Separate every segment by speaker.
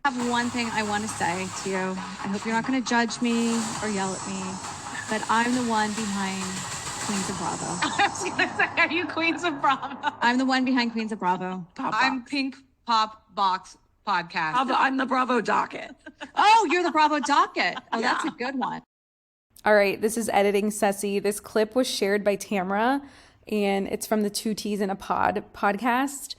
Speaker 1: I have one thing I want to say to you. I hope you're not going to judge me or yell at me, but I'm the one behind Queens of Bravo.
Speaker 2: I was going to say, are you Queens of Bravo?
Speaker 1: I'm the one behind Queens of Bravo.
Speaker 2: I'm Pink Pop Box Podcast.
Speaker 3: I'm the Bravo Docket.
Speaker 1: Oh, you're the Bravo Docket. Oh, yeah. That's a good one.
Speaker 4: All right, this is Editing Ceci. This clip was shared by Tamara, and it's from the Two Teas in a Pod podcast.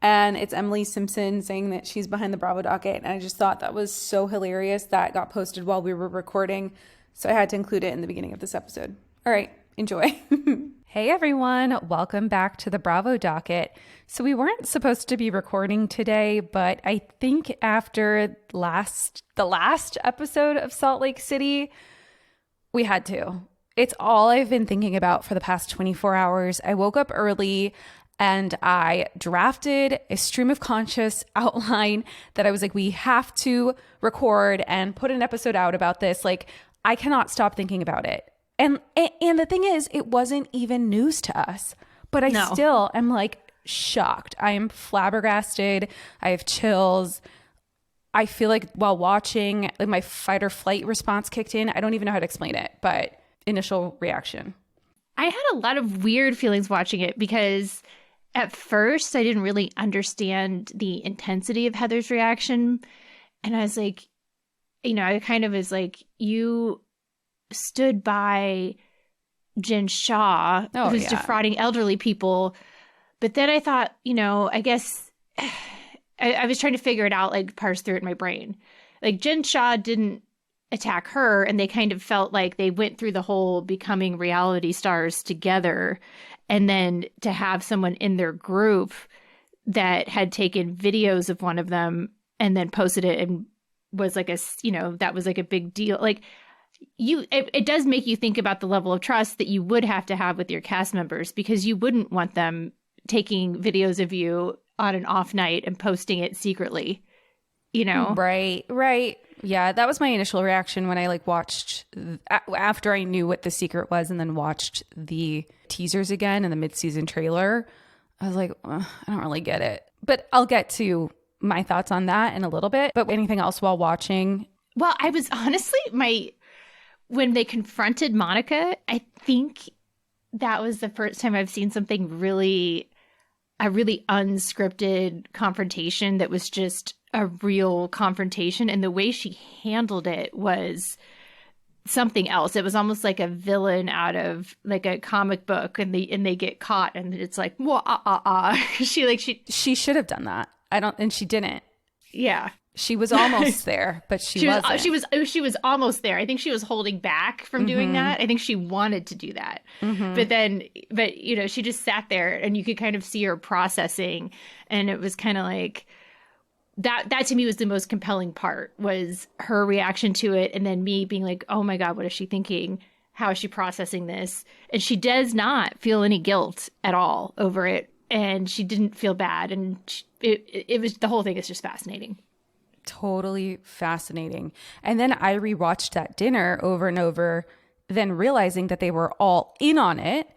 Speaker 4: And it's Emily Simpson saying that she's behind the Bravo Docket. And I just thought that was so hilarious that got posted while we were recording. So I had to include it in the beginning of this episode. All right, enjoy.
Speaker 5: Hey everyone, welcome back to the Bravo Docket. So we weren't supposed to be recording today, but I think after the last episode of Salt Lake City, we had to. It's all I've been thinking about for the past 24 hours. I woke up early and I drafted a stream of conscious outline that I was like, we have to record and put an episode out about this. Like, I cannot stop thinking about it. And the thing is, it wasn't even news to us, but I still am like shocked. I am flabbergasted. I have chills. I feel like while watching, like my fight or flight response kicked in. I don't even know how to explain it, but initial reaction.
Speaker 6: I had a lot of weird feelings watching it because at first I didn't really understand the intensity of Heather's reaction. And I was like, I kind of was like, you stood by Jen Shaw, who's defrauding elderly people. But then I thought, I guess I was trying to figure it out, like parse through it in my brain. Like Jen Shaw didn't attack her, and they kind of felt like they went through the whole becoming reality stars together. And then to have someone in their group that had taken videos of one of them and then posted it and was like that was like a big deal. Like it does make you think about the level of trust that you would have to have with your cast members, because you wouldn't want them taking videos of you on an off night and posting it secretly,
Speaker 5: Right. Yeah, that was my initial reaction when I watched after I knew what the secret was and then watched the teasers again and the mid-season trailer. I was like, I don't really get it. But I'll get to my thoughts on that in a little bit. But anything else while watching?
Speaker 6: Well, I was honestly, when they confronted Monica, I think that was the first time I've seen something a really unscripted confrontation that was just a real confrontation. And the way she handled it was something else. It was almost like a villain out of like a comic book, and they get caught, and it's like,
Speaker 5: She should have done that. And she didn't.
Speaker 6: Yeah.
Speaker 5: She was almost there, but she wasn't.
Speaker 6: She was almost there. I think she was holding back from doing that. I think she wanted to do that. But she just sat there, and you could kind of see her processing, and it was kind of like that to me was the most compelling part, was her reaction to it, and then me being like, oh my God, what is she thinking? How is she processing this? And she does not feel any guilt at all over it, and she didn't feel bad, and it was, the whole thing is just fascinating.
Speaker 5: Totally fascinating. And then I rewatched that dinner over and over, then realizing that they were all in on it,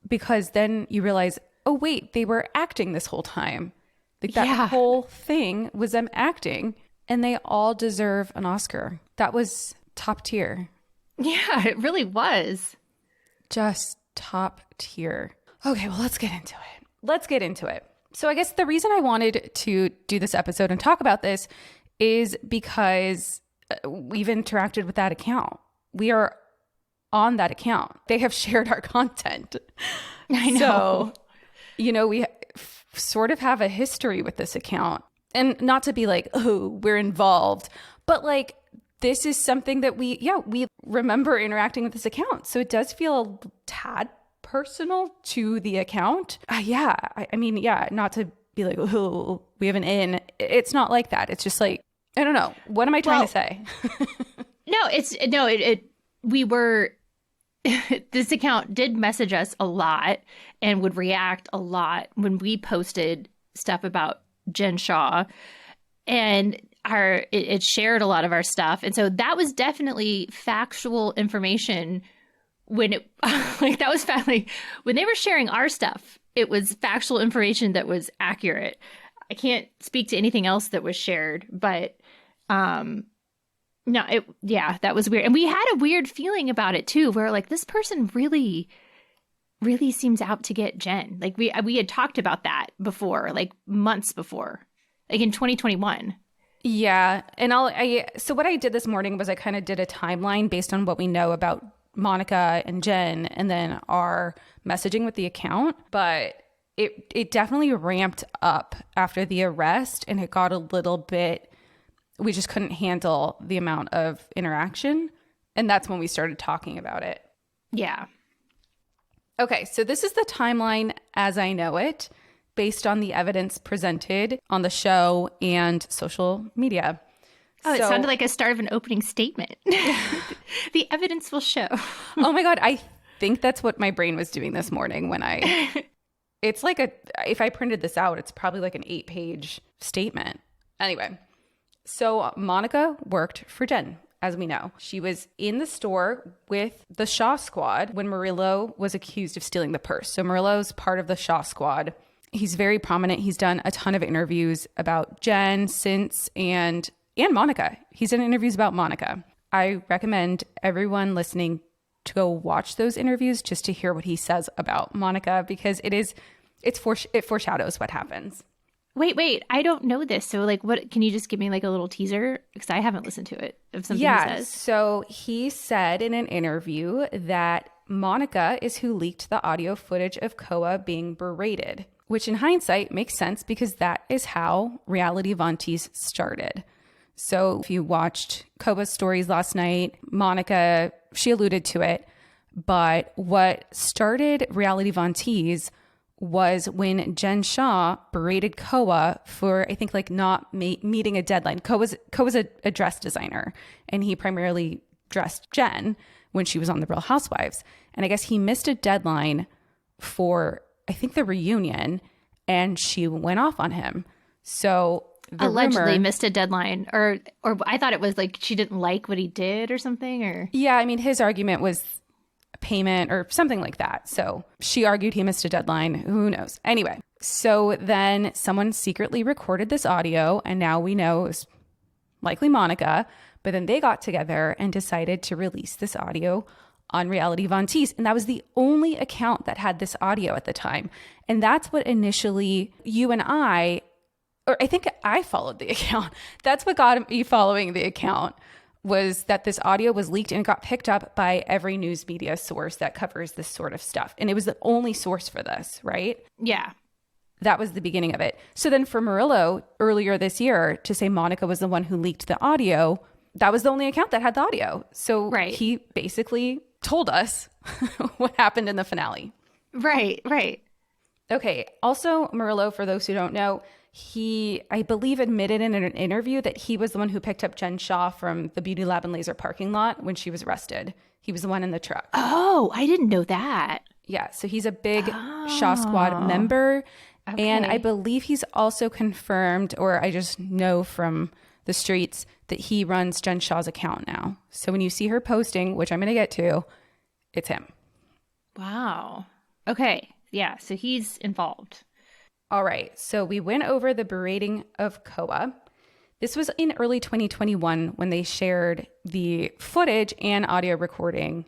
Speaker 5: because then you realize, oh wait, they were acting this whole time. Like that whole thing was them acting, and they all deserve an Oscar. That was top tier.
Speaker 6: Yeah, it really was.
Speaker 5: Just top tier. Okay, well, let's get into it. So I guess the reason I wanted to do this episode and talk about this is because we've interacted with that account. We are on that account. They have shared our content.
Speaker 6: I know.
Speaker 5: So, we sort of have a history with this account. And not to be like, oh, we're involved, but this is something that we remember interacting with this account. So it does feel a tad personal to the account. I mean, not to be like, oh, we have an in. It's not like that. It's just like, I don't know. What am I trying to say?
Speaker 6: This account did message us a lot and would react a lot when we posted stuff about Jen Shaw, and it shared a lot of our stuff. And so that was definitely factual information when it that was when they were sharing our stuff. It was factual information that was accurate. I can't speak to anything else that was shared, but No, that was weird. And we had a weird feeling about it too, where like this person really, really seems out to get Jen. Like we had talked about that before, like months before, like in 2021.
Speaker 5: Yeah. And so what I did this morning was I kind of did a timeline based on what we know about Monica and Jen and then our messaging with the account. But it definitely ramped up after the arrest, and it got a little bit, we just couldn't handle the amount of interaction. And that's when we started talking about it.
Speaker 6: Yeah.
Speaker 5: Okay, so this is the timeline as I know it, based on the evidence presented on the show and social media.
Speaker 6: Oh, it sounded like a start of an opening statement. The evidence will show.
Speaker 5: Oh my God, I think that's what my brain was doing this morning when it's like if I printed this out, it's probably like an 8-page statement. Anyway, so Monica worked for Jen. As we know, she was in the store with the Shaw Squad when Murillo was accused of stealing the purse. So Murillo's part of the Shaw Squad. He's very prominent. He's done a ton of interviews about Jen since and Monica. He's done interviews about Monica. I recommend everyone listening to go watch those interviews just to hear what he says about Monica, because it foreshadows what happens.
Speaker 6: Wait, I don't know this. So like, what, can you just give me like a little teaser? Because I haven't listened to it of something he says.
Speaker 5: So he said in an interview that Monica is who leaked the audio footage of Koa being berated, which in hindsight makes sense because that is how reality Von Tease started. So if you watched Koa's stories last night, Monica, she alluded to it, but what started reality Von Tease was when Jen Shaw berated Koa for, I think, like not meeting a deadline. Koa's a dress designer, and he primarily dressed Jen when she was on The Real Housewives. And I guess he missed a deadline for, I think, the reunion, and she went off on him. So
Speaker 6: allegedly missed a deadline, or I thought it was like she didn't like what he did or something, or
Speaker 5: yeah, I mean, his argument was payment or something like that. So she argued he missed a deadline. Who knows? Anyway, so then someone secretly recorded this audio, and now we know it was likely Monica, but then they got together and decided to release this audio on reality Von Tease. And that was the only account that had this audio at the time. And that's what initially you and I think I followed the account. That's what got me following the account, was that this audio was leaked and got picked up by every news media source that covers this sort of stuff. And it was the only source for this, right?
Speaker 6: Yeah.
Speaker 5: That was the beginning of it. So then for Murillo earlier this year to say Monica was the one who leaked the audio, that was the only account that had the audio. So he basically told us what happened in the finale.
Speaker 6: Right.
Speaker 5: Okay. Also, Murillo, for those who don't know, he, I believe, admitted in an interview that he was the one who picked up Jen Shaw from the Beauty Lab and Laser parking lot when she was arrested. He was the one in the truck.
Speaker 6: Oh, I didn't know that.
Speaker 5: Yeah, so he's a big Shaw Squad member. Okay. And I believe he's also confirmed, or I just know from the streets, that he runs Jen Shaw's account now. So when you see her posting, which I'm going to get to, it's him.
Speaker 6: Wow. Okay. Yeah, so he's involved.
Speaker 5: All right, so we went over the berating of Koa. This was in early 2021 when they shared the footage and audio recording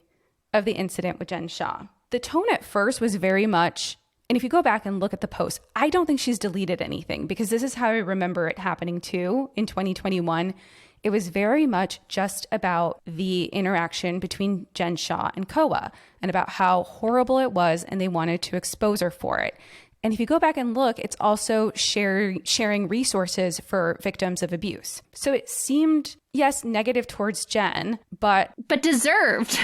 Speaker 5: of the incident with Jen Shaw. The tone at first was very much, and if you go back and look at the post, I don't think she's deleted anything, because this is how I remember it happening too in 2021. It was very much just about the interaction between Jen Shaw and Koa and about how horrible it was, and they wanted to expose her for it. And if you go back and look, it's also sharing resources for victims of abuse. So it seemed, yes, negative towards Jen, but deserved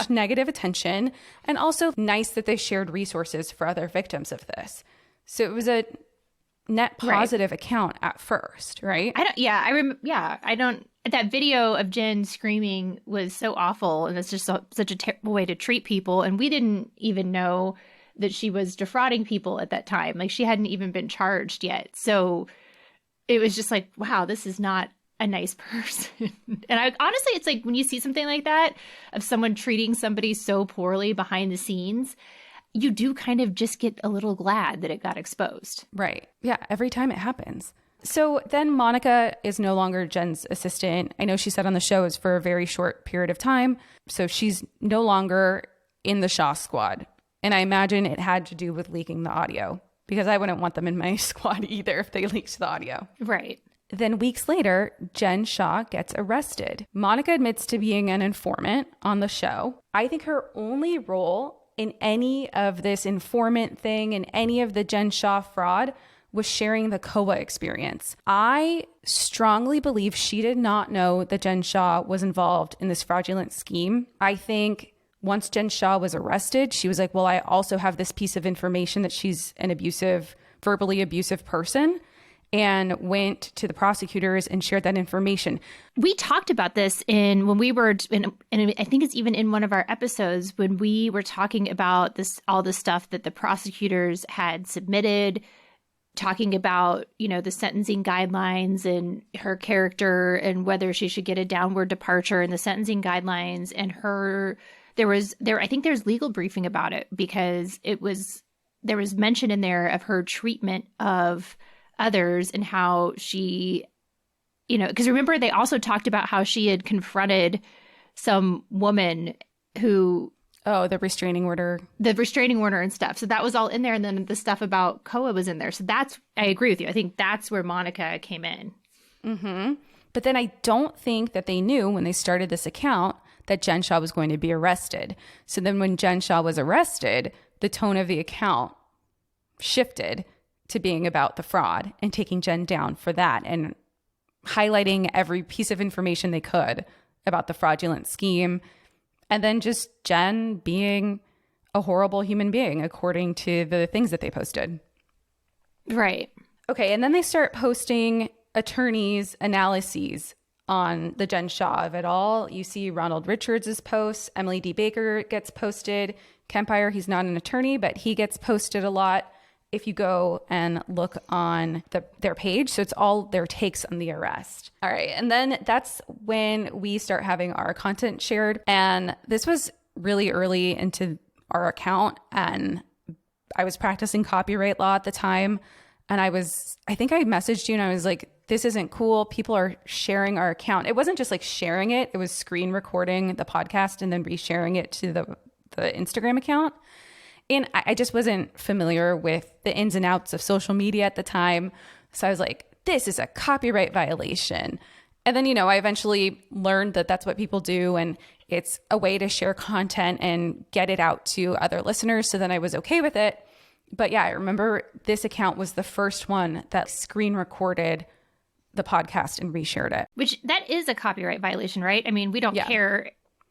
Speaker 5: negative attention, and also nice that they shared resources for other victims of this. So it was a net positive account at first, right?
Speaker 6: That video of Jen screaming was so awful, and it's just such a terrible way to treat people. And we didn't even know that she was defrauding people at that time. Like, she hadn't even been charged yet. So it was just like, wow, this is not a nice person. And honestly, it's like when you see something like that of someone treating somebody so poorly behind the scenes, you do kind of just get a little glad that it got exposed.
Speaker 5: Right. Yeah. Every time it happens.
Speaker 4: So then Monica is no longer Jen's assistant. I know she said on the show it was for a very short period of time. So she's no longer in the Shaw squad. And I imagine it had to do with leaking the audio, because I wouldn't want them in my squad either if they leaked the audio.
Speaker 6: Right.
Speaker 4: Then weeks later, Jen Shaw gets arrested. Monica admits to being an informant on the show. I think her only role in any of this informant thing and any of the Jen Shaw fraud was sharing the COA experience. I strongly believe she did not know that Jen Shaw was involved in this fraudulent scheme. I think once Jen Shaw was arrested, she was like, well, I also have this piece of information that she's an verbally abusive person, and went to the prosecutors and shared that information.
Speaker 6: We talked about this when we were, and I think it's even in one of our episodes when we were talking about all the stuff that the prosecutors had submitted, talking about, the sentencing guidelines and her character and whether she should get a downward departure in the sentencing guidelines. And I think there's legal briefing about it, because there was mention in there of her treatment of others and how she, because remember, they also talked about how she had confronted some woman who...
Speaker 4: Oh, the restraining order.
Speaker 6: The restraining order and stuff. So that was all in there. And then the stuff about COA was in there. So I agree with you. I think that's where Monica came in.
Speaker 4: Mm-hmm. But then I don't think that they knew when they started this account that Jen Shaw was going to be arrested. So then when Jen Shaw was arrested, the tone of the account shifted to being about the fraud and taking Jen down for that and highlighting every piece of information they could about the fraudulent scheme. And then just Jen being a horrible human being, according to the things that they posted.
Speaker 6: Right.
Speaker 4: Okay. And then they start posting attorneys' analyses on the Jen Shaw of it all. You see Ronald Richards' posts. Emily D. Baker gets posted. Kempire, he's not an attorney, but he gets posted a lot if you go and look on their page. So it's all their takes on the arrest. All right. And then that's when we start having our content shared. And this was really early into our account. And I was practicing copyright law at the time. And I think I messaged you and I was like, this isn't cool. People are sharing our account. It wasn't just like sharing it. It was screen recording the podcast and then resharing it to the Instagram account. And I just wasn't familiar with the ins and outs of social media at the time. So I was like, this is a copyright violation. And then, I eventually learned that that's what people do. And it's a way to share content and get it out to other listeners. So then I was okay with it. But yeah, I remember this account was the first one that screen recorded the podcast and reshared it.
Speaker 6: Which that is a copyright violation, right? I mean, we don't care.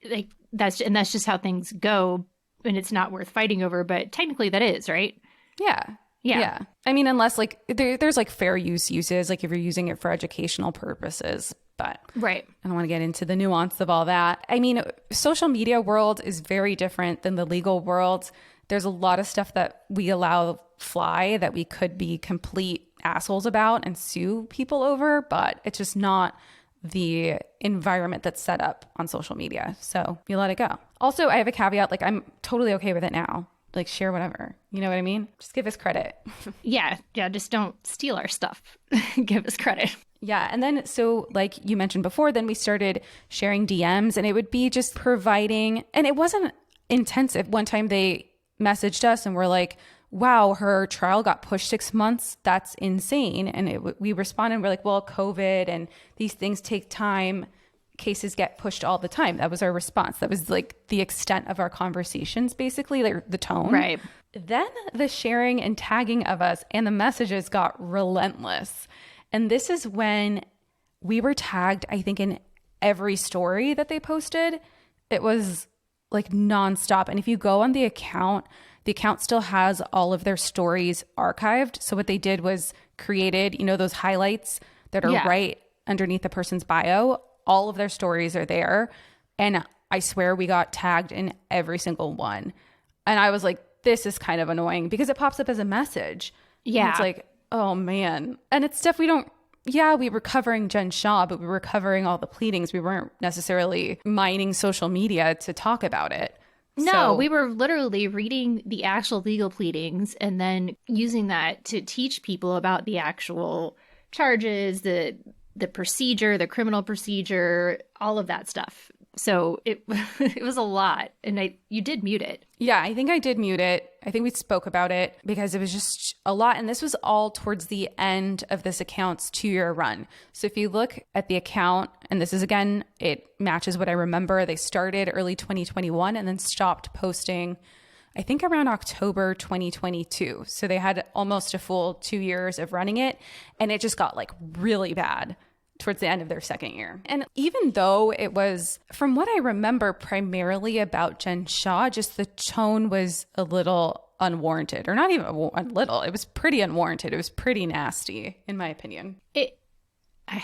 Speaker 6: Like that's just how things go. And it's not worth fighting over, but technically that is, right?
Speaker 4: Yeah. I mean, unless like there's like fair uses, like if you're using it for educational purposes, but
Speaker 6: right.
Speaker 4: I don't want to get into the nuance of all that. I mean, social media world is very different than the legal world. There's a lot of stuff that we allow fly that we could be complete assholes about and sue people over, but it's just not the environment that's set up on social media. So you let it go. Also, I have a caveat, like I'm totally okay with it now. Like share whatever. You know what I mean? Just give us credit.
Speaker 6: Yeah. Just don't steal our stuff. Give us credit.
Speaker 4: Yeah. And then, so like you mentioned before, then we started sharing DMs and it would be just providing, and it wasn't intensive. One time they messaged us and were like, wow, her trial got pushed 6 months. That's insane. And we responded, we're like, well, COVID and these things take time. Cases get pushed all the time. That was our response. That was like the extent of our conversations, basically, like the tone.
Speaker 6: Right.
Speaker 4: Then the sharing and tagging of us and the messages got relentless. And this is when we were tagged, I think, in every story that they posted. It was like nonstop. And if you go on the account still has all of their stories archived. So what they did was created, those highlights that are right underneath the person's bio. All of their stories are there. And I swear we got tagged in every single one. And I was like, this is kind of annoying because it pops up as a message.
Speaker 6: Yeah.
Speaker 4: And it's like, oh man. And it's stuff we were covering Jen Shaw, but we were covering all the pleadings. We weren't necessarily mining social media to talk about it.
Speaker 6: No, we were literally reading the actual legal pleadings and then using that to teach people about the actual charges, the procedure, the criminal procedure, all of that stuff. So it it was a lot, and you did mute it.
Speaker 4: Yeah, I think I did mute it. I think we spoke about it because it was just a lot. And this was all towards the end of this account's 2-year run. So if you look at the account, and this is again, it matches what I remember. They started early 2021 and then stopped posting, I think around October 2022. So they had almost a full 2 years of running it. And it just got like really bad towards the end of their 2nd year. And even though it was, from what I remember, primarily about Jen Shah, just the tone was a little unwarranted, or not even a little. It was pretty unwarranted. It was pretty nasty, in my opinion.
Speaker 6: I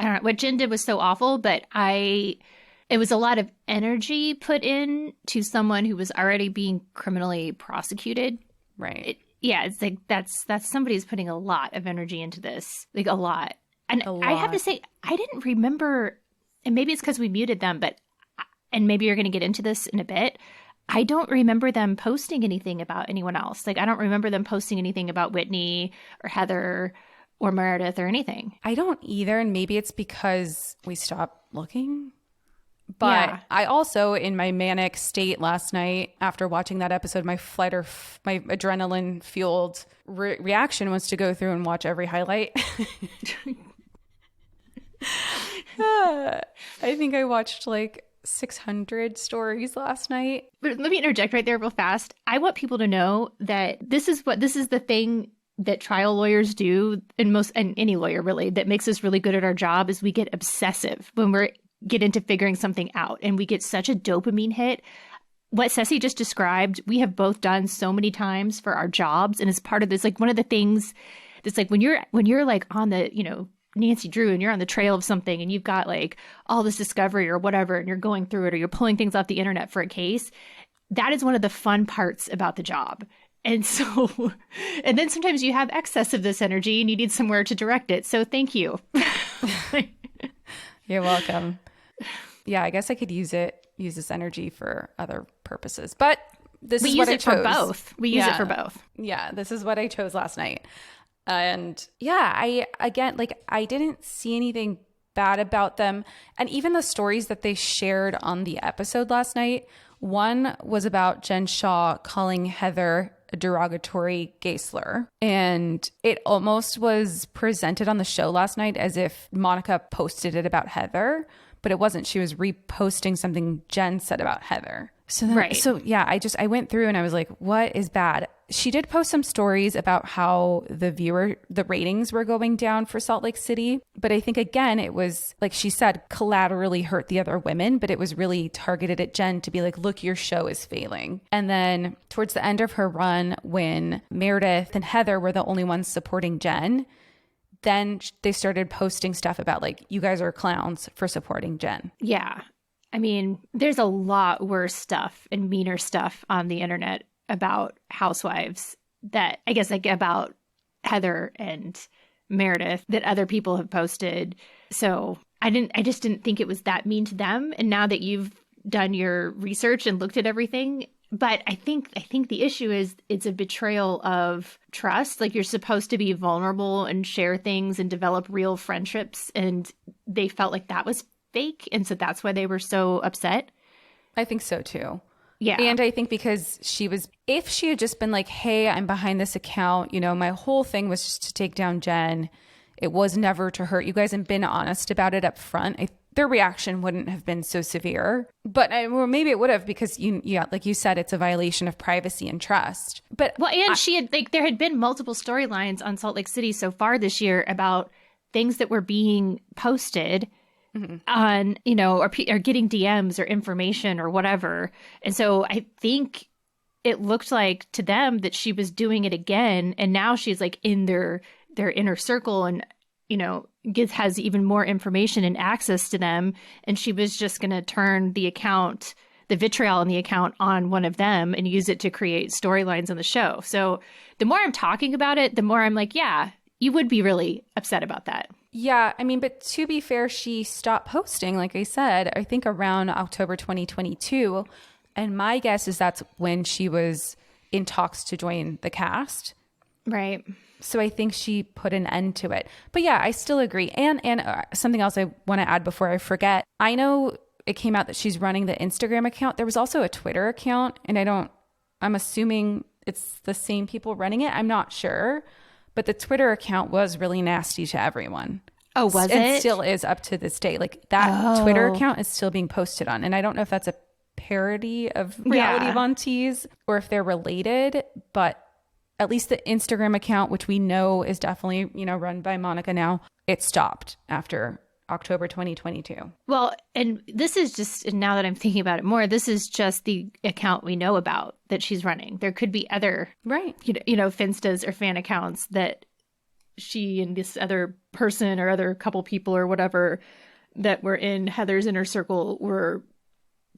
Speaker 6: don't know. What Jen did was so awful, but it was a lot of energy put in to someone who was already being criminally prosecuted.
Speaker 4: Right.
Speaker 6: It's like that's somebody who's putting a lot of energy into this, like a lot. And I have to say, I didn't remember, and maybe it's because we muted them, and maybe you're going to get into this in a bit. I don't remember them posting anything about anyone else. Like, I don't remember them posting anything about Whitney or Heather or Meredith or anything.
Speaker 4: I don't either. And maybe it's because we stopped looking. But
Speaker 6: Yeah.
Speaker 4: I also, in my manic state last night, after watching that episode, my my adrenaline fueled reaction was to go through and watch every highlight. I think I watched like 600 stories last night.
Speaker 6: But let me interject right there real fast. I want people to know that this is the thing that trial lawyers do, and any lawyer really, that makes us really good at our job, is we get obsessive when we get into figuring something out, and we get such a dopamine hit. What Ceci just described, we have both done so many times for our jobs, and as part of this, like one of the things that's like when you're like on the, Nancy Drew, and you're on the trail of something, and you've got like all this discovery or whatever, and you're going through it, or you're pulling things off the internet for a case. That is one of the fun parts about the job. And so, and then sometimes you have excess of this energy and you need somewhere to direct it. So thank you.
Speaker 4: You're welcome. Yeah, I guess I could use this energy for other purposes, but we use it for both.
Speaker 6: We use it for both.
Speaker 4: Yeah, this is what I chose last night. And yeah, I didn't see anything bad about them. And even the stories that they shared on the episode last night, one was about Jen Shah calling Heather a derogatory gay slur. And it almost was presented on the show last night as if Monica posted it about Heather, but it wasn't. She was reposting something Jen said about Heather. So yeah, I went through and I was like, what is bad? She did post some stories about how the ratings were going down for Salt Lake City. But I think, again, it was, like she said, collaterally hurt the other women, but it was really targeted at Jen to be like, look, your show is failing. And then towards the end of her run, when Meredith and Heather were the only ones supporting Jen, then they started posting stuff about like, you guys are clowns for supporting Jen.
Speaker 6: Yeah. I mean, there's a lot worse stuff and meaner stuff on the internet about housewives, that I guess, like, about Heather and Meredith, that other people have posted. So I just didn't think it was that mean to them. And now that you've done your research and looked at everything, but I think the issue is it's a betrayal of trust. Like, you're supposed to be vulnerable and share things and develop real friendships, and they felt like that was fake, and so that's why they were so upset.
Speaker 4: I think so too.
Speaker 6: Yeah.
Speaker 4: And I think because if she had just been like, hey, I'm behind this account, my whole thing was just to take down Jen. It was never to hurt you guys, and been honest about it up front, their reaction wouldn't have been so severe. But maybe it would have, because like you said, it's a violation of privacy and trust. But
Speaker 6: there had been multiple storylines on Salt Lake City so far this year about things that were being posted on, or getting DMs or information or whatever. And so I think it looked like to them that she was doing it again. And now she's like in their inner circle and, has even more information and access to them. And she was just going to turn the vitriol in the account on one of them and use it to create storylines on the show. So the more I'm talking about it, the more I'm like, yeah, you would be really upset about that.
Speaker 4: Yeah, I mean, but to be fair, she stopped posting, like I said, I think around October 2022. And my guess is that's when she was in talks to join the cast.
Speaker 6: Right.
Speaker 5: So I think she put an end to it. But yeah, I still agree. And something else I want to add before I forget. I know it came out that she's running the Instagram account. There was also a Twitter account, and I'm assuming it's the same people running it. I'm not sure. But the Twitter account was really nasty to everyone.
Speaker 6: Oh, was it?
Speaker 5: And still is up to this day. Like that Twitter account is still being posted on. And I don't know if that's a parody of Reality Von Tease or if they're related, but at least the Instagram account, which we know is definitely, run by Monica now, it stopped after October 2022.
Speaker 6: Well, and this is just, and now that I'm thinking about it more, this is just the account we know about that she's running. There could be other,
Speaker 5: right?
Speaker 6: Finstas or fan accounts that she and this other person or other couple people or whatever that were in Heather's inner circle were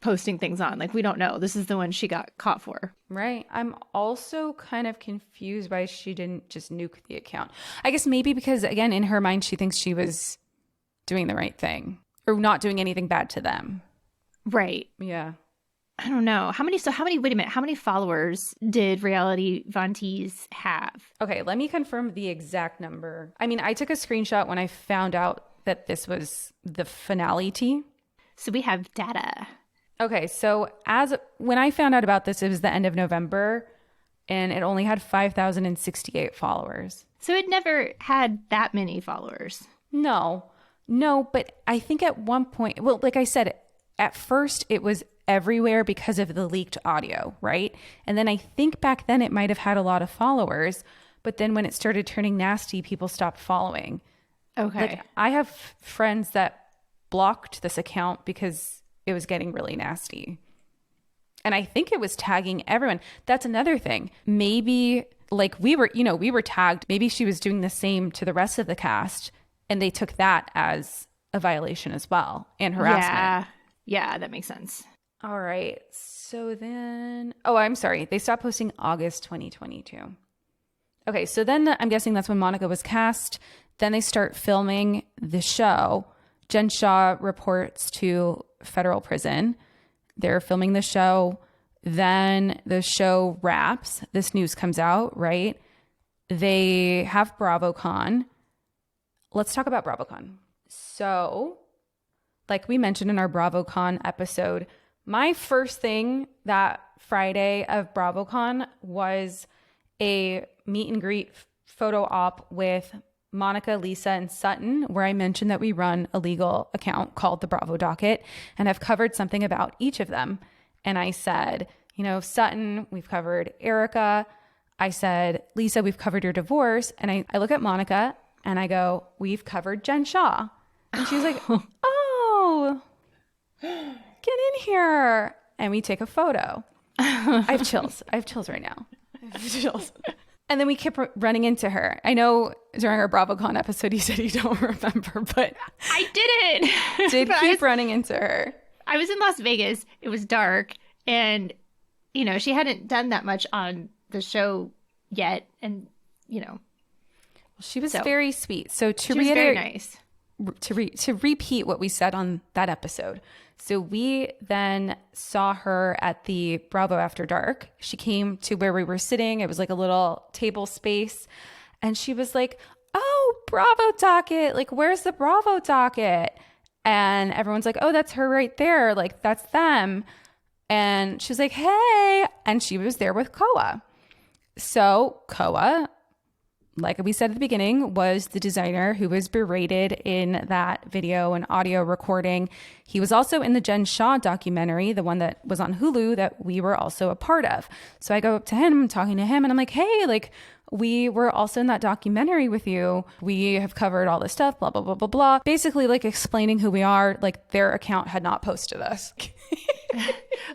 Speaker 6: posting things on. Like, we don't know. This is the one she got caught for.
Speaker 5: Right. I'm also kind of confused why she didn't just nuke the account. I guess maybe because, again, in her mind, she thinks she was doing the right thing or not doing anything bad to them.
Speaker 6: Right.
Speaker 5: Yeah.
Speaker 6: I don't know. Wait a minute. How many followers did Reality Von Tease have?
Speaker 5: Okay, let me confirm the exact number. I mean, I took a screenshot when I found out that this was the finality.
Speaker 6: So we have data.
Speaker 5: Okay, so when I found out about this, it was the end of November, and it only had 5,068 followers.
Speaker 6: So it never had that many followers.
Speaker 5: No, but I think at one point, well, like I said, at first it was everywhere because of the leaked audio, right? And then I think back then it might have had a lot of followers, but then when it started turning nasty, people stopped following.
Speaker 6: Okay.
Speaker 5: Like, I have friends that blocked this account because it was getting really nasty. And I think it was tagging everyone. That's another thing. Maybe like we were tagged. Maybe she was doing the same to the rest of the cast and they took that as a violation as well and harassment.
Speaker 6: Yeah, that makes sense.
Speaker 5: All right. So then, I'm sorry. They stopped posting August 2022. Okay. So then I'm guessing that's when Monica was cast. Then they start filming the show. Jen Shaw reports to federal prison. They're filming the show. Then the show wraps. This news comes out, right? They have BravoCon. Let's talk about BravoCon. So, like we mentioned in our BravoCon episode, my first thing that Friday of BravoCon was a meet and greet photo op with Monica, Lisa, and Sutton, where I mentioned that we run a legal account called the Bravo Docket, and I've covered something about each of them. And I said, Sutton, we've covered Erica. I said, Lisa, we've covered your divorce. And I look at Monica and I go, we've covered Jen Shaw. And she was like, oh, get in here. And we take a photo. I have chills. I have chills right now. I have chills. And then we kept running into her. I know during our BravoCon episode, you said you don't remember, but
Speaker 6: I didn't.
Speaker 5: Keep running into her.
Speaker 6: I was in Las Vegas. It was dark. And, she hadn't done that much on the show yet. And,
Speaker 5: she was very sweet. So to
Speaker 6: she was very nice.
Speaker 5: To repeat what we said on that episode. So we then saw her at the Bravo After Dark. She came to where we were sitting. It was like a little table space. And she was like, oh, Bravo Docket. Like, where's the Bravo Docket? And everyone's like, oh, that's her right there. Like, that's them. And she's like, hey. And she was there with Koa. So Koa, like we said at the beginning, was the designer who was berated in that video and audio recording. He was also in the Jen Shaw documentary, the one that was on Hulu that we were also a part of. So I go up to him, I'm talking to him, and I'm like, hey, like, we were also in that documentary with you. We have covered all this stuff, blah, blah, blah, blah, blah. Basically, like, explaining who we are. Like, their account had not posted us.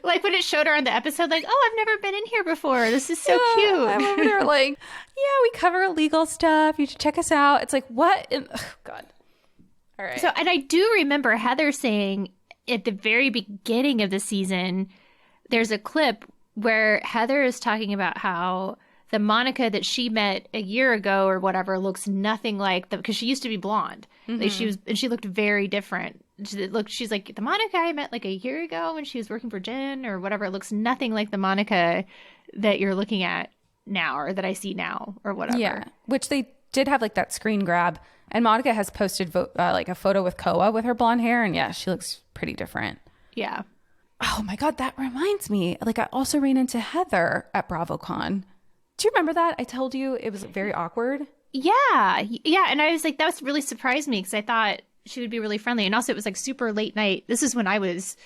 Speaker 6: Like when it showed her on the episode, like, oh, I've never been in here before. This is so cute.
Speaker 5: I'm over there like, yeah, we cover legal stuff. You should check us out. It's like, what? God. All right.
Speaker 6: So, and I do remember Heather saying at the very beginning of the season, there's a clip where Heather is talking about how the Monica that she met a year ago or whatever looks nothing like because she used to be blonde.
Speaker 5: Mm-hmm.
Speaker 6: Like she looked very different. She's like, the Monica I met like a year ago when she was working for Jen or whatever, it looks nothing like the Monica that you're looking at now or that I see now or whatever.
Speaker 5: Yeah, which they did have like that screen grab. And Monica has posted like a photo with Koa with her blonde hair. And yeah, she looks pretty different.
Speaker 6: Yeah.
Speaker 5: Oh my God, that reminds me. Like I also ran into Heather at BravoCon. Do you remember that? I told you it was very awkward.
Speaker 6: Yeah. Yeah. And I was like, that was really surprised me because I thought she would be really friendly. And also it was like super late night. This is when I was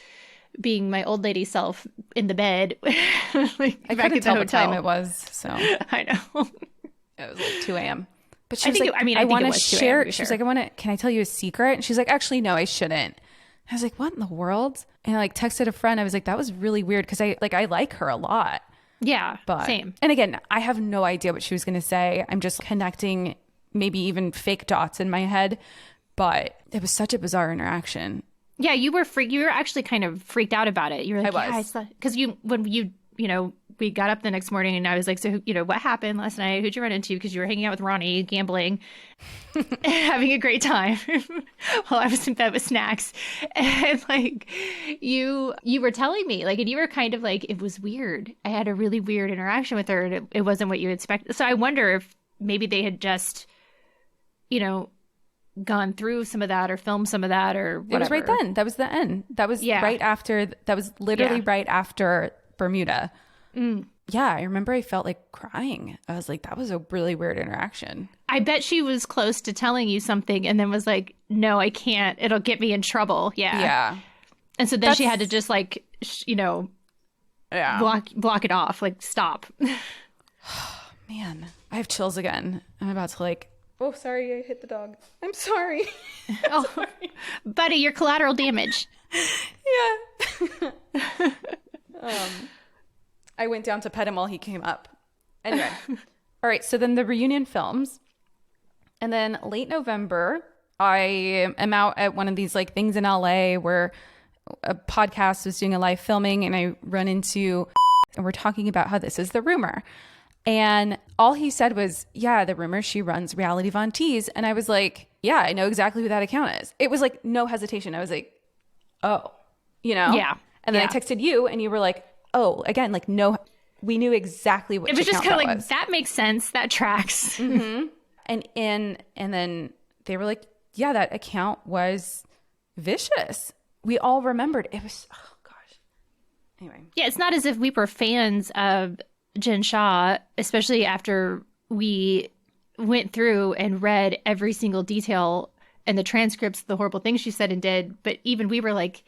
Speaker 6: being my old lady self in the bed. Like
Speaker 5: I couldn't tell what time it was. So
Speaker 6: I know.
Speaker 5: It was like 2 a.m. But she
Speaker 6: I
Speaker 5: was
Speaker 6: think
Speaker 5: like,
Speaker 6: I
Speaker 5: want to
Speaker 6: was 2 a.m.
Speaker 5: share.
Speaker 6: to be
Speaker 5: She was
Speaker 6: fair.
Speaker 5: like, can I tell you a secret? And she's like, actually, no, I shouldn't. I was like, what in the world? And I like texted a friend. I was like, that was really weird because I like her a lot.
Speaker 6: Yeah.
Speaker 5: But
Speaker 6: Same.
Speaker 5: And again, I have no idea what she was going to say. I'm just connecting maybe even fake dots in my head. But it was such a bizarre interaction.
Speaker 6: Yeah, you were actually kind of freaked out about it. You were like,
Speaker 5: I was.
Speaker 6: because when we got up the next morning and I was like, so what happened last night? Who'd you run into? Because you were hanging out with Ronnie, gambling, having a great time while I was in bed with snacks. And like you were telling me like, and you were kind of like, it was weird. I had a really weird interaction with her, and it wasn't what you expected. So I wonder if maybe they had just, gone through some of that or filmed some of that or whatever.
Speaker 5: It was right then. That was the end. That was right after. That was literally right after Bermuda. Yeah, I remember I felt like crying. I was like, that was a really weird interaction.
Speaker 6: I bet she was close to telling you something and then was like, no, I can't. It'll get me in trouble. Yeah.
Speaker 5: Yeah.
Speaker 6: And so then she had to just like, block it off. Like, stop.
Speaker 5: Man, I have chills again. I'm about to like, oh, sorry, I hit the dog. I'm sorry.
Speaker 6: Oh, buddy, you're collateral damage.
Speaker 5: Yeah. I went down to pet him while he came up. Anyway. All right. So then the reunion films. And then late November, I am out at one of these like things in LA where a podcast was doing a live filming and I run into and we're talking about how this is the rumor. And all he said was, yeah, the rumor she runs Reality Von Tease. And I was like, yeah, I know exactly who that account is. It was like no hesitation. I was like, oh,
Speaker 6: Yeah.
Speaker 5: And then I texted you and you were like, oh, again, like, no, we knew exactly what
Speaker 6: it was just
Speaker 5: kind of
Speaker 6: like, that makes sense. That tracks.
Speaker 5: Mm-hmm. And then they were like, yeah, that account was vicious. We all remembered. It was, oh gosh. Anyway.
Speaker 6: Yeah, it's not as if we were fans of Jen Shah, especially after we went through and read every single detail and the transcripts, the horrible things she said and did. But even we were like,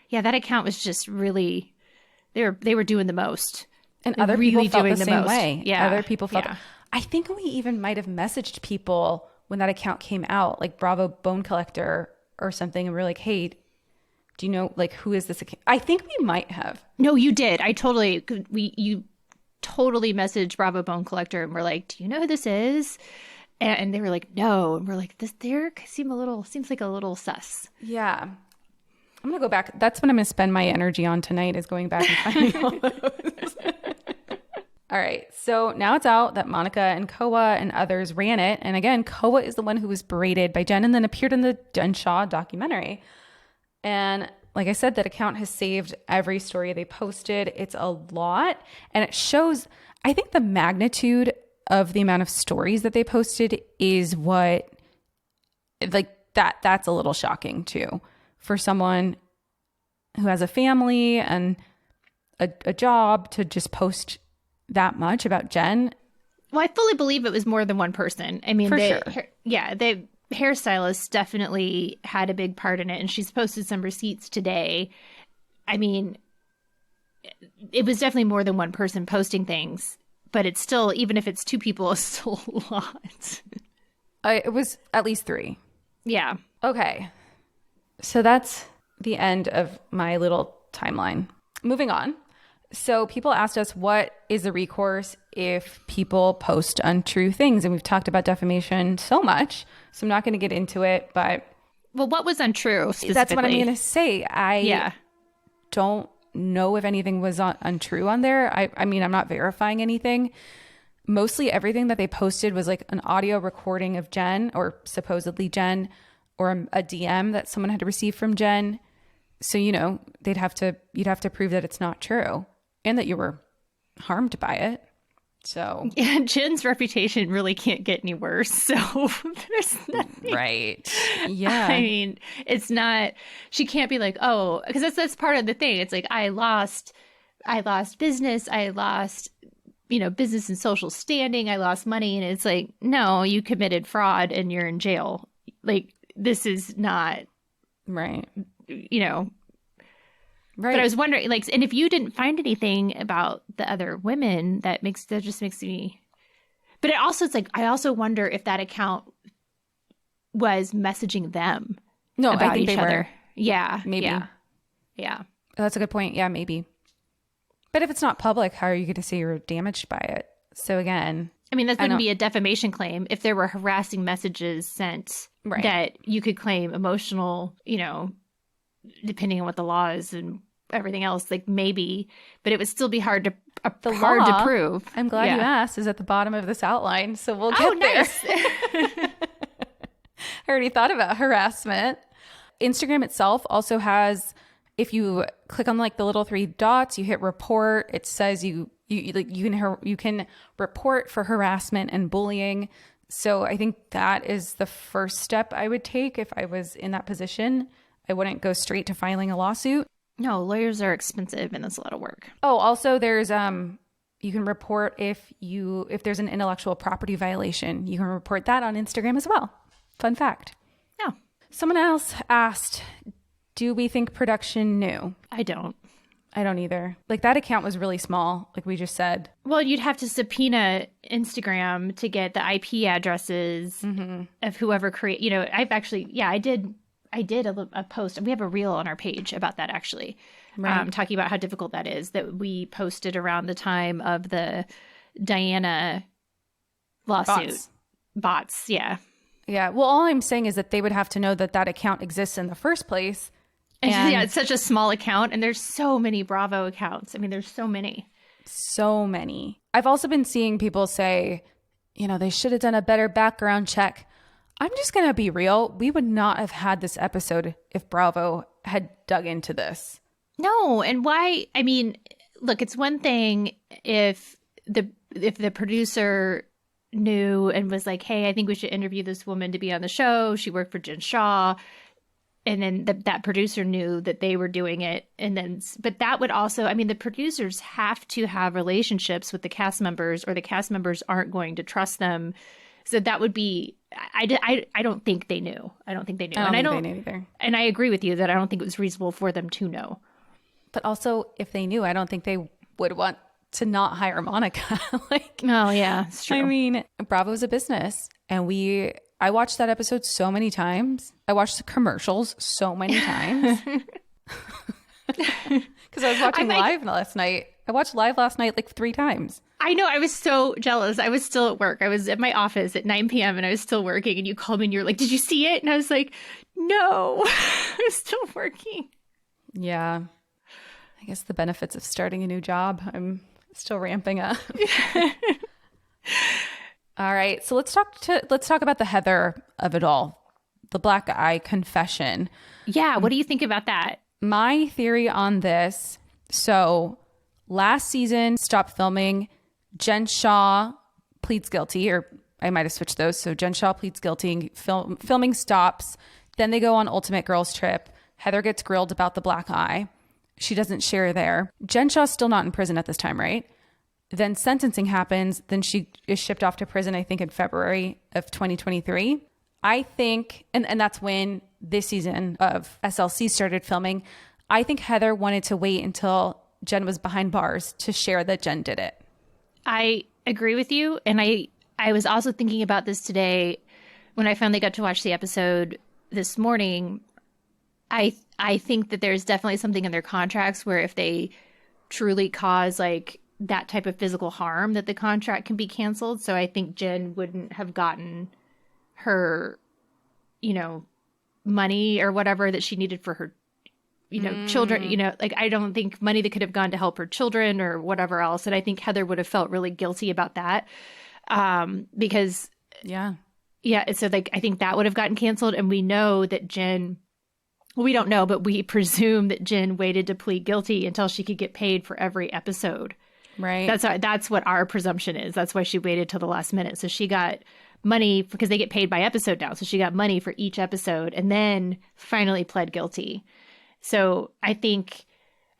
Speaker 6: yeah, that account was just really, they were doing the most.
Speaker 5: And other people
Speaker 6: really
Speaker 5: felt
Speaker 6: doing
Speaker 5: the same
Speaker 6: most.
Speaker 5: way.
Speaker 6: Yeah.
Speaker 5: Other people felt.
Speaker 6: Yeah.
Speaker 5: I think we even might have messaged people when that account came out, like Bravo Bone Collector or something, and we are like, "Hey, do you know like who is this account?" I think we might have.
Speaker 6: No, you did. You totally messaged Bravo Bone Collector, and we're like, "Do you know who this is?" And they were like, "No," and we're like, "This there seems like a little sus."
Speaker 5: Yeah. I'm gonna go back. That's what I'm gonna spend my energy on tonight, is going back and finding all those. All right, so now it's out that Monica and Koa and others ran it. And again, Koa is the one who was berated by Jen and then appeared in the Jen Shah documentary. And like I said, that account has saved every story they posted. It's a lot. And it shows, I think the magnitude of the amount of stories that they posted is what, like that's a little shocking too. For someone who has a family and a job to just post that much about Jen.
Speaker 6: Well, I fully believe it was more than one person. I mean,
Speaker 5: For sure.
Speaker 6: The hairstylist definitely had a big part in it, and she's posted some receipts today. I mean, it was definitely more than one person posting things, but it's still, even if it's two people, it's still a lot.
Speaker 5: It was at least 3.
Speaker 6: Yeah.
Speaker 5: Okay. So that's the end of my little timeline. Moving on. So people asked us, what is the recourse if people post untrue things? And we've talked about defamation so much, so I'm not going to get into it, but...
Speaker 6: Well, what was untrue specifically?
Speaker 5: That's what I'm going to say. I don't know if anything was untrue on there. I mean, I'm not verifying anything. Mostly everything that they posted was like an audio recording of Jen, or supposedly Jen, or a DM that someone had received from Jen. So, you'd have to prove that it's not true and that you were harmed by it.
Speaker 4: So
Speaker 6: Yeah, Jen's reputation really can't get any worse. So there's nothing.
Speaker 4: right. Yeah.
Speaker 6: I mean, it's not, she can't be like, oh, because that's part of the thing. It's like, I lost business. I lost, business and social standing. I lost money. And it's like, no, you committed fraud and you're in jail. Like, this is not,
Speaker 4: right.
Speaker 6: Right. But I was wondering, like, and if you didn't find anything about the other women, that just makes me. But it's like, I also wonder if that account was messaging them.
Speaker 4: No,
Speaker 6: about
Speaker 4: I think
Speaker 6: each
Speaker 4: they
Speaker 6: other.
Speaker 4: were.
Speaker 6: Yeah.
Speaker 4: Maybe.
Speaker 6: Yeah.
Speaker 4: That's a good point. Yeah, maybe. But if it's not public, how are you going to say you're damaged by it? So again,
Speaker 6: I mean, that wouldn't be a defamation claim if there were harassing messages sent that you could claim emotional, depending on what the law is and everything else, like maybe, but it would still be hard to prove.
Speaker 4: I'm glad you asked, is at the bottom of this outline, so we'll get there.
Speaker 6: Nice.
Speaker 4: I already thought about harassment. Instagram itself also has, if you click on like the little three dots, you hit report, it says you can report for harassment and bullying. So I think that is the first step I would take if I was in that position. I wouldn't go straight to filing a lawsuit.
Speaker 6: No, lawyers are expensive and that's a lot of work.
Speaker 4: Oh, also there's you can report if there's an intellectual property violation. You can report that on Instagram as well. Fun fact.
Speaker 6: Yeah.
Speaker 4: Someone else asked, do we think production knew?
Speaker 6: I don't
Speaker 4: either. Like, that account was really small, like we just said.
Speaker 6: Well, you'd have to subpoena Instagram to get the IP addresses of whoever I've actually, I did a post. We have a reel on our page about that, actually, talking about how difficult that is, that we posted around the time of the Diana lawsuit. Bots, yeah.
Speaker 4: Yeah, well, all I'm saying is that they would have to know that account exists in the first place. And
Speaker 6: yeah, it's such a small account, and there's so many Bravo accounts. I mean, there's so many.
Speaker 4: So many. I've also been seeing people say, they should have done a better background check. I'm just going to be real. We would not have had this episode if Bravo had dug into this.
Speaker 6: No, and why? I mean, look, it's one thing if the producer knew and was like, hey, I think we should interview this woman to be on the show. She worked for Jen Shaw. And then that producer knew that they were doing it. And then, but that would also, I mean, the producers have to have relationships with the cast members, or the cast members aren't going to trust them. So that would be, I don't think they knew. I don't think they knew.
Speaker 4: I don't think they knew either.
Speaker 6: And I agree with you that I don't think it was reasonable for them to know.
Speaker 4: But also, if they knew, I don't think they would want to not hire Monica.
Speaker 6: Oh, yeah, it's true.
Speaker 4: I mean, Bravo's a business, and I watched that episode so many times. I watched the commercials so many times. Because I was watching live last night. I watched live last night like 3 times.
Speaker 6: I know. I was so jealous. I was still at work. I was at my office at 9 p.m. and I was still working. And you called me and you're like, did you see it? And I was like, no, I'm still working.
Speaker 4: Yeah. I guess the benefits of starting a new job. I'm still ramping up. All right, so let's talk about the Heather of it all, the black eye confession.
Speaker 6: Yeah, what do you think about that?
Speaker 4: My theory on this, so last season stopped filming, Jen Shaw pleads guilty, or I might have switched those. So Jen Shaw pleads guilty, filming stops, then they go on Ultimate Girls Trip. Heather gets grilled about the black eye. She doesn't share there. Jen Shaw's still not in prison at this time, right? Then sentencing happens. Then she is shipped off to prison, I think, in February of 2023. I think, and that's when this season of SLC started filming. I think Heather wanted to wait until Jen was behind bars to share that Jen did it.
Speaker 6: I agree with you. And I was also thinking about this today when I finally got to watch the episode this morning. I think that there's definitely something in their contracts where if they truly cause like that type of physical harm, that the contract can be canceled. So I think Jen wouldn't have gotten her, money or whatever that she needed for her, children, like I don't think money that could have gone to help her children or whatever else. And I think Heather would have felt really guilty about that. Because so like, I think that would have gotten canceled. And we know that Jen, we don't know, but we presume that Jen waited to plead guilty until she could get paid for every episode.
Speaker 4: Right.
Speaker 6: That's what our presumption is. That's why she waited till the last minute. So she got money because they get paid by episode now. So she got money for each episode and then finally pled guilty. So I think,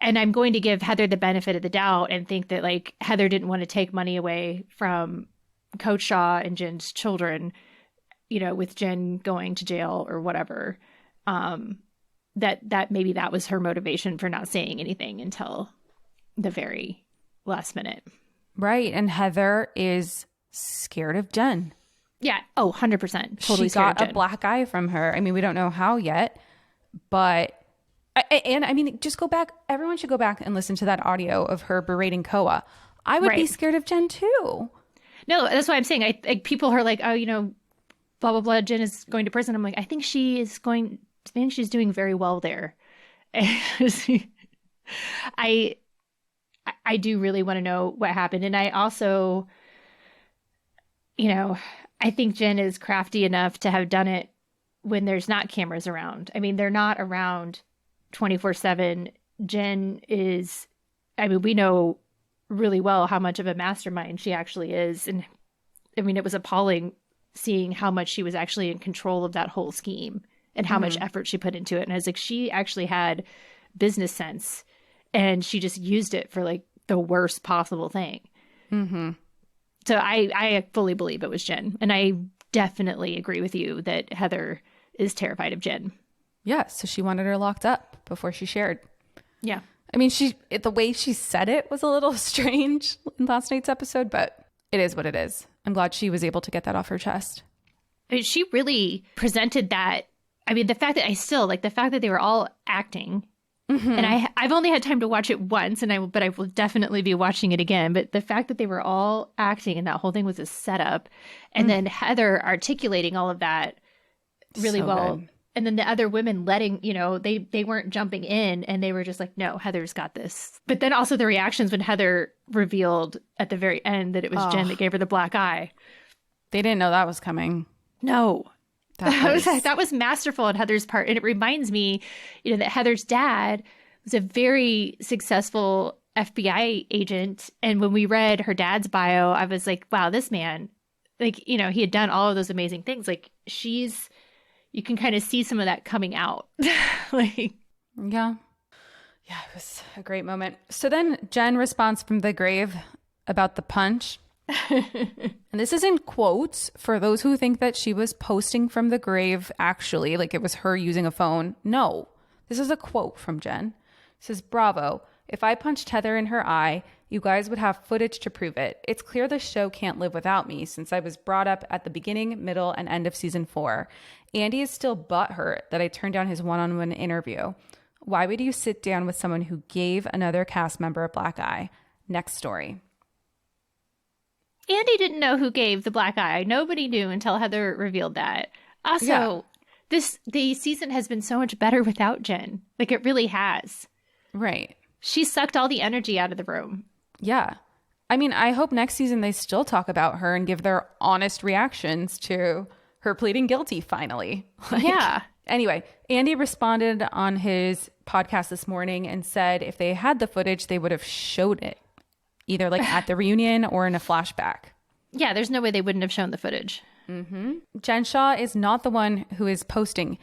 Speaker 6: and I'm going to give Heather the benefit of the doubt and think that like Heather didn't want to take money away from Coach Shaw and Jen's children, you know, with Jen going to jail or whatever. That maybe that was her motivation for not saying anything until the very last minute.
Speaker 4: Right. And Heather is scared of Jen.
Speaker 6: Yeah. Oh, 100%. Totally
Speaker 4: she got a black eye from her. I mean, we don't know how yet, but, and I mean, just go back. Everyone should go back and listen to that audio of her berating Koa. I would be scared of Jen too.
Speaker 6: No, that's why I'm saying, I people are like, oh, you know, blah, blah, blah, Jen is going to prison. I'm like, I think she's doing very well there. I do really want to know what happened. And I also, you know, I think Jen is crafty enough to have done it when there's not cameras around. I mean, they're not around 24/7. Jen is, I mean, we know really well how much of a mastermind she actually is. And I mean, it was appalling seeing how much she was actually in control of that whole scheme and how much effort she put into it. And I was like, she actually had business sense and she just used it for like the worst possible thing. Mm-hmm. So I fully believe it was Jen. And I definitely agree with you that Heather is terrified of Jen.
Speaker 4: Yeah. So she wanted her locked up before she shared.
Speaker 6: Yeah.
Speaker 4: I mean, the way she said it was a little strange in last night's episode, but it is what it is. I'm glad she was able to get that off her chest.
Speaker 6: I mean, she really presented that. I mean, the fact that they were all acting, and I've only had time to watch it once, but I will definitely be watching it again. But the fact that they were all acting and that whole thing was a setup, and then Heather articulating all of that really
Speaker 4: So
Speaker 6: well.
Speaker 4: good.
Speaker 6: And then the other women letting, you know, they weren't jumping in and they were just like, no, Heather's got this. But then also the reactions when Heather revealed at the very end that it was Jen that gave her the black eye.
Speaker 4: They didn't know that was coming.
Speaker 6: No. That was masterful on Heather's part. And it reminds me, you know, that Heather's dad was a very successful FBI agent. And when we read her dad's bio, I was like, wow, this man, like, you know, he had done all of those amazing things. Like you can kind of see some of that coming out. Like,
Speaker 4: Yeah, it was a great moment. So then Jen responds from the grave about the punch. And this is in quotes for those who think that she was posting from the grave actually, like it was her using a phone. No, this is a quote from Jen. It says, "Bravo. If I punched Heather in her eye, you guys would have footage to prove it. It's clear the show can't live without me since I was brought up at the beginning, middle, and end of season 4. Andy is still butthurt that I turned down his one-on-one interview. Why would you sit down with someone who gave another cast member a black eye? Next story."
Speaker 6: Andy didn't know who gave the black eye. Nobody knew until Heather revealed that. Also, the season has been so much better without Jen. Like, it really has.
Speaker 4: Right.
Speaker 6: She sucked all the energy out of the room.
Speaker 4: Yeah. I mean, I hope next season they still talk about her and give their honest reactions to her pleading guilty finally.
Speaker 6: Yeah.
Speaker 4: Anyway, Andy responded on his podcast this morning and said if they had the footage, they would have showed it either like at the reunion or in a flashback.
Speaker 6: Yeah, there's no way they wouldn't have shown the footage.
Speaker 4: Jen Shaw is not the one who is posting.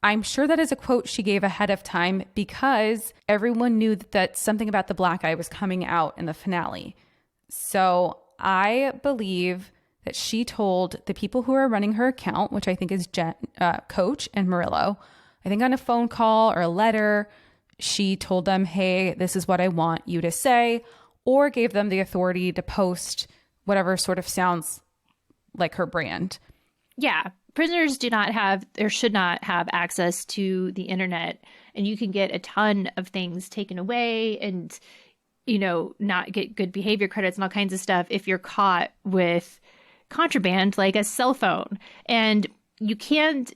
Speaker 4: I'm sure that is a quote she gave ahead of time because everyone knew that something about the black eye was coming out in the finale. So I believe that she told the people who are running her account, which I think is Coach and Murillo, I think on a phone call or a letter, she told them, hey, this is what I want you to say, or gave them the authority to post whatever sort of sounds like her brand.
Speaker 6: Yeah. Prisoners do not have or should not have access to the internet, and you can get a ton of things taken away and, you know, not get good behavior credits and all kinds of stuff if you're caught with contraband like a cell phone. And you can,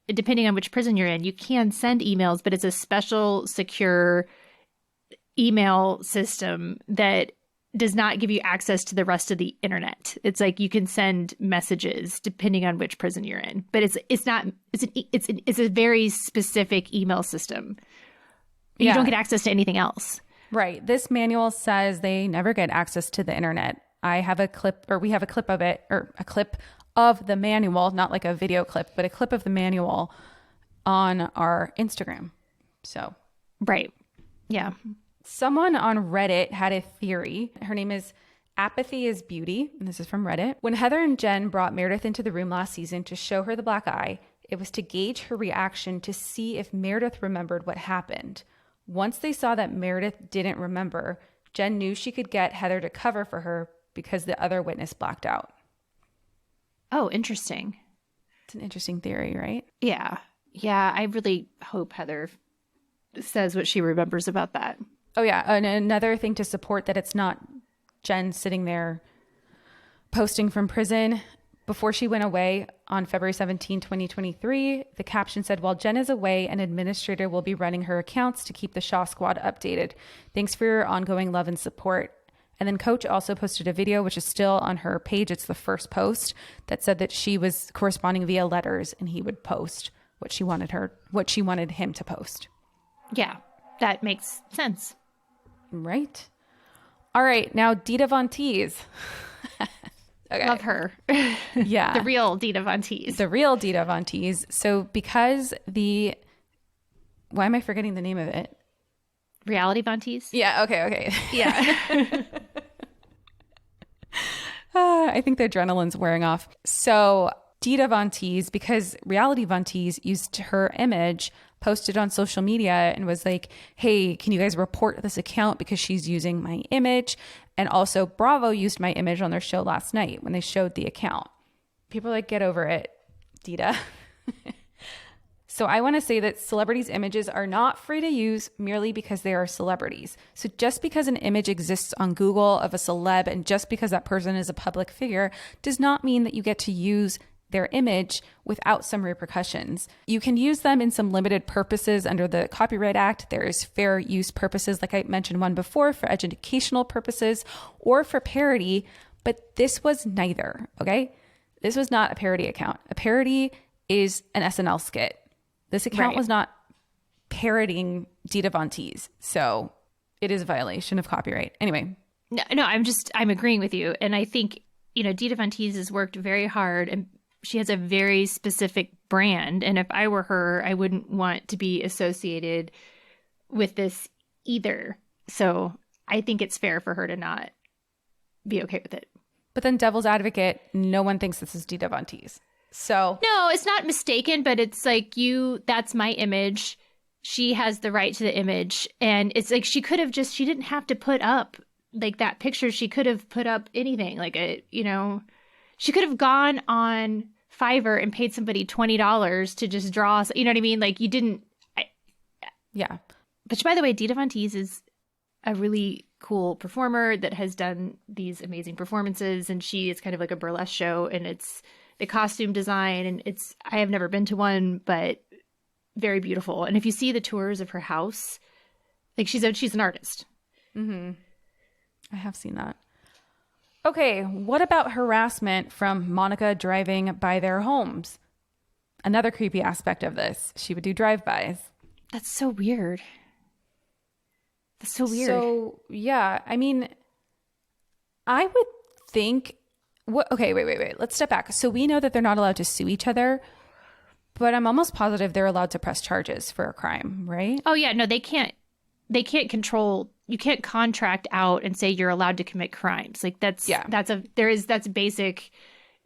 Speaker 6: depending on which prison you're in, you can send emails, but it's a special secure email system that does not give you access to the rest of the internet. It's like you can send messages depending on which prison you're in, but it's a very specific email system. You don't get access to anything else.
Speaker 5: Right. This manual says they never get access to the internet. I have a clip, or we have a clip of it, or a clip of the manual, not like a video clip, but a clip of the manual on our Instagram. So,
Speaker 6: Right. Yeah.
Speaker 5: someone on Reddit had a theory. Her name is Apathy is Beauty, and this is from Reddit. When Heather and Jen brought Meredith into the room last season to show her the black eye, it was to gauge her reaction to see if Meredith remembered what happened. Once they saw that Meredith didn't remember, Jen knew she could get Heather to cover for her because the other witness blacked out.
Speaker 6: Oh, interesting.
Speaker 5: It's an interesting theory, right?
Speaker 6: Yeah. Yeah. I really hope Heather says what she remembers about that.
Speaker 5: Oh, yeah. And another thing to support that it's not Jen sitting there posting from prison. Before she went away on February 17, 2023, the caption said, while Jen is away, an administrator will be running her accounts to keep the Shaw Squad updated. Thanks for your ongoing love and support. And then Coach also posted a video, which is still on her page. It's the first post that said that she was corresponding via letters and he would post what she wanted him to post.
Speaker 6: Yeah. That makes sense.
Speaker 5: Right. All right. Now, Dita Von Teese. Okay.
Speaker 6: Love her.
Speaker 5: Yeah.
Speaker 6: The real Dita Von Teese.
Speaker 5: The real Dita Von Teese. So because why am I forgetting the name of it?
Speaker 6: Reality Von Teese?
Speaker 5: Yeah. Okay.
Speaker 6: Yeah.
Speaker 5: I think the adrenaline's wearing off. So Dita Von Teese, because Reality Von Teese used her image, posted on social media and was like, hey, can you guys report this account because she's using my image? And also Bravo used my image on their show last night when they showed the account. People are like, get over it, Dita. So I want to say that celebrities' images are not free to use merely because they are celebrities. So just because an image exists on Google of a celeb and just because that person is a public figure does not mean that you get to use their image without some repercussions. You can use them in some limited purposes under the Copyright Act. There is fair use purposes, like I mentioned one before, for educational purposes or for parody, but this was neither, okay? This was not a parody account. A parody is an SNL skit. This account was not parodying Dita Von Teese, so it is a violation of copyright. Anyway.
Speaker 6: No, I'm agreeing with you. And I think, Dita Von Teese has worked very hard and she has a very specific brand. And if I were her, I wouldn't want to be associated with this either. So I think it's fair for her to not be okay with it.
Speaker 5: But then devil's advocate, no one thinks this is Dita Von Teese. So
Speaker 6: no, it's not mistaken, but it's like that's my image. She has the right to the image. And it's like she didn't have to put up like that picture. She could have put up anything she could have gone on Fiverr and paid somebody $20 to just draw. You know what I mean? Like you didn't.
Speaker 5: Yeah.
Speaker 6: But by the way, Dita Von Teese is a really cool performer that has done these amazing performances. And she is kind of like a burlesque show. And it's the costume design. And I have never been to one, but very beautiful. And if you see the tours of her house, like she's an artist.
Speaker 5: Mm-hmm. I have seen that. Okay, what about harassment from Monica driving by their homes? Another creepy aspect of this. She would do drive-bys.
Speaker 6: That's so weird.
Speaker 5: So, yeah, I mean, I would think... Okay, wait. Let's step back. So we know that they're not allowed to sue each other, but I'm almost positive they're allowed to press charges for a crime, right?
Speaker 6: Oh, yeah, no, they can't control... You can't contract out and say you're allowed to commit crimes. Like that's basic,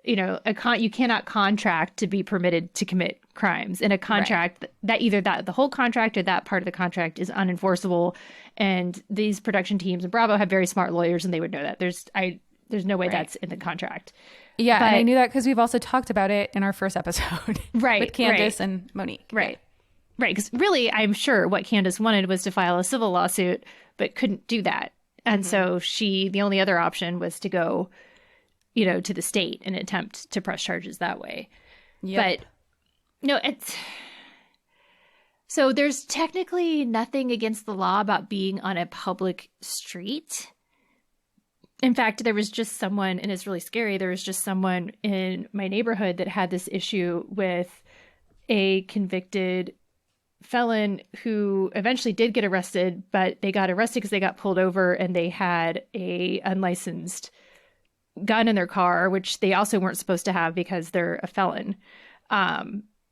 Speaker 6: you cannot contract to be permitted to commit crimes. In a contract that either the whole contract or that part of the contract is unenforceable. And these production teams in Bravo have very smart lawyers and they would know that. There's no way that's in the contract.
Speaker 5: Yeah. And I knew that because we've also talked about it in our first episode.
Speaker 6: Right.
Speaker 5: With Candace and Monique.
Speaker 6: Right.
Speaker 5: Yeah.
Speaker 6: Right. Because really, I'm sure what Candace wanted was to file a civil lawsuit, but couldn't do that. And so the only other option was to go, to the state and attempt to press charges that way.
Speaker 5: Yep.
Speaker 6: But no, so there's technically nothing against the law about being on a public street. In fact, there was just someone, and it's really scary, there was just someone in my neighborhood that had this issue with a convicted felon who eventually did get arrested, but they got arrested because they got pulled over and they had a unlicensed gun in their car, which they also weren't supposed to have because they're a felon.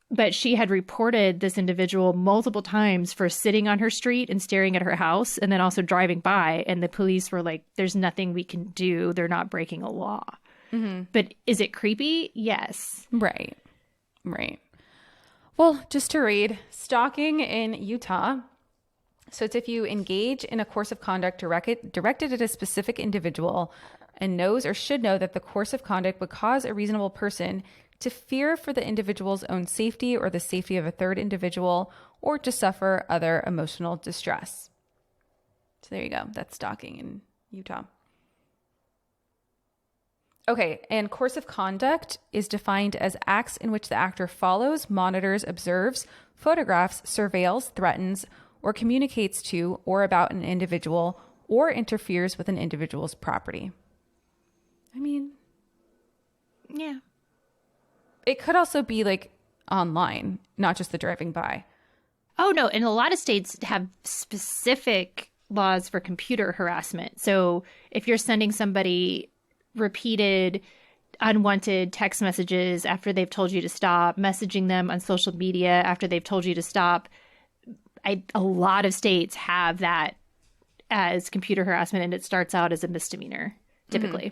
Speaker 6: But she had reported this individual multiple times for sitting on her street and staring at her house and then also driving by. And the police were like, there's nothing we can do. They're not breaking a law. But is it creepy? Yes.
Speaker 4: Right. Well, just to read, stalking in Utah. So it's if you engage in a course of conduct directed at a specific individual and knows or should know that the course of conduct would cause a reasonable person to fear for the individual's own safety or the safety of a third individual, or to suffer other emotional distress. So there you go. That's stalking in Utah. Okay, and course of conduct is defined as acts in which the actor follows, monitors, observes, photographs, surveils, threatens, or communicates to or about an individual, or interferes with an individual's property. I mean,
Speaker 6: Yeah.
Speaker 4: it could also be like online, not just the driving by.
Speaker 6: Oh, no. And a lot of states have specific laws for computer harassment. So if you're sending somebody repeated unwanted text messages after they've told you to stop, messaging them on social media after they've told you to stop, a lot of states have that as computer harassment, and it starts out as a misdemeanor, typically.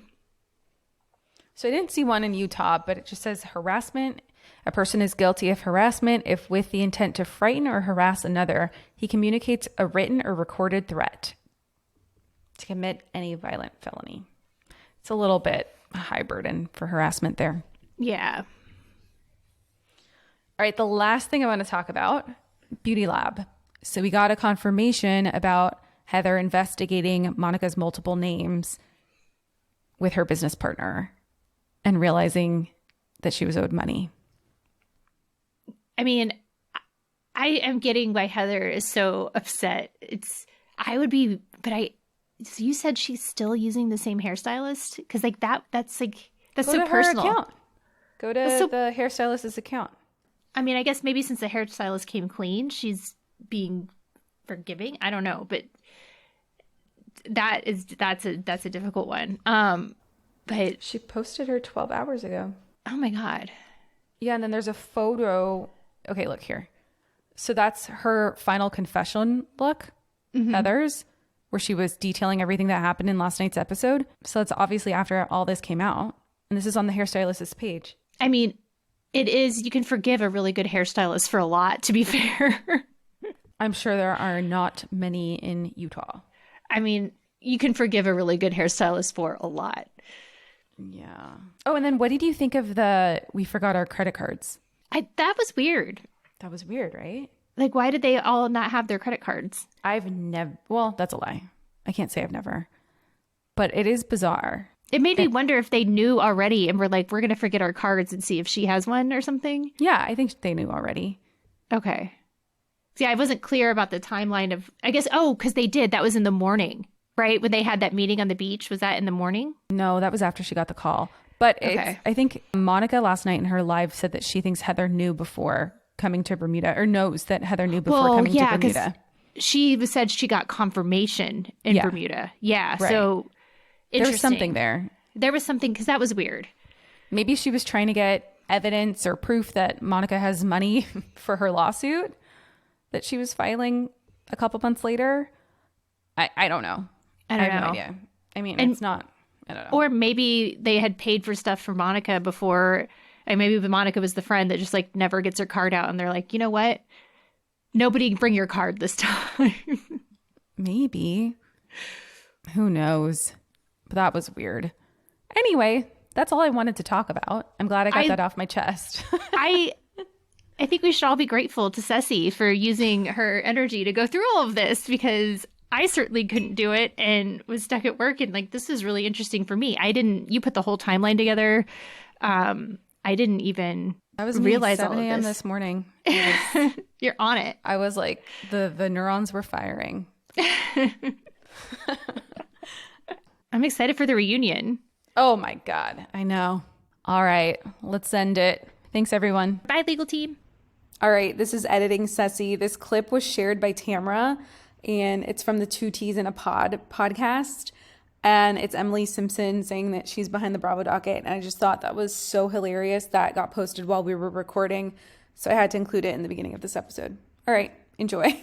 Speaker 4: So I didn't see one in Utah, but it just says harassment. A person is guilty of harassment if, with the intent to frighten or harass another, he communicates a written or recorded threat to commit any violent felony. It's a little bit a high burden for harassment there.
Speaker 6: Yeah.
Speaker 4: All right, the last thing I want to talk about, Beauty Lab. So we got a confirmation about Heather investigating Monica's multiple names with her business partner and realizing that she was owed money.
Speaker 6: I mean, I am getting why Heather is so upset. So you said she's still using the same hairstylist? Because like that's
Speaker 4: Go
Speaker 6: so
Speaker 4: to
Speaker 6: personal.
Speaker 4: her account. Go to the hairstylist's account.
Speaker 6: I mean, I guess maybe since the hairstylist came clean, she's being forgiving. I don't know, but that's a difficult one. But
Speaker 4: She posted her 12 hours ago.
Speaker 6: oh my God.
Speaker 4: Yeah, and then there's a photo. Okay, look here. So that's her final confession look, Heather's, where she was detailing everything that happened in last night's episode. So it's obviously after all this came out. And this is on the hairstylist's page.
Speaker 6: I mean, it is, you can forgive a really good hairstylist for a lot, to be fair.
Speaker 4: I'm sure there are not many in Utah.
Speaker 6: I mean, you can forgive a really good hairstylist for a lot.
Speaker 4: Yeah. Oh, and then what did you think of we forgot our credit cards?
Speaker 6: That was weird.
Speaker 4: That was weird, right?
Speaker 6: Like, why did they all not have their credit cards?
Speaker 4: I've never, well, that's a lie. I can't say I've never, but it is bizarre.
Speaker 6: It made me wonder if they knew already and were like, we're going to forget our cards and see if she has one or something.
Speaker 4: Yeah, I think they knew already.
Speaker 6: Okay. See, I wasn't clear about the timeline of, I guess, because they did. That was in the morning, right? When they had that meeting on the beach. Was that in the morning?
Speaker 4: No, that was after she got the call. But
Speaker 6: Okay.
Speaker 4: I think Monica last night in her live said that she thinks Heather knew before coming to Bermuda, or knows that Heather knew before coming to Bermuda.
Speaker 6: She said she got confirmation in Bermuda. Yeah.
Speaker 4: Right.
Speaker 6: So
Speaker 4: There was
Speaker 6: interesting.
Speaker 4: something there.
Speaker 6: There was something, because that was weird.
Speaker 4: Maybe she was trying to get evidence or proof that Monica has money for her lawsuit that she was filing a couple months later. I don't know.
Speaker 6: I don't
Speaker 4: have
Speaker 6: know.
Speaker 4: no idea. I mean,
Speaker 6: And-
Speaker 4: it's not, I don't know.
Speaker 6: Or maybe they had paid for stuff for Monica before. And maybe Monica was the friend that just like never gets her card out. And they're like, you know what? Nobody bring your card this time.
Speaker 4: Maybe. Who knows? But that was weird. Anyway, that's all I wanted to talk about. I'm glad I got that off my chest.
Speaker 6: I think we should all be grateful to Ceci for using her energy to go through all of this, because I certainly couldn't do it and was stuck at work. And like, this is really interesting for me. You put the whole timeline together. I didn't even realize all
Speaker 4: 7 a.m.
Speaker 6: of
Speaker 4: this morning.
Speaker 6: You're on it.
Speaker 4: I was like, the neurons were firing.
Speaker 6: I'm excited for the reunion.
Speaker 4: Oh my God. I know. All right. Let's end it. Thanks, everyone.
Speaker 6: Bye, legal team.
Speaker 4: All right, this is Editing Ceci. This clip was shared by Tamra, and it's from the Tease in a Pod podcast. And it's Emily Simpson saying that she's behind the Bravo Docket. And I just thought that was so hilarious that got posted while we were recording. So I had to include it in the beginning of this episode. All right, enjoy.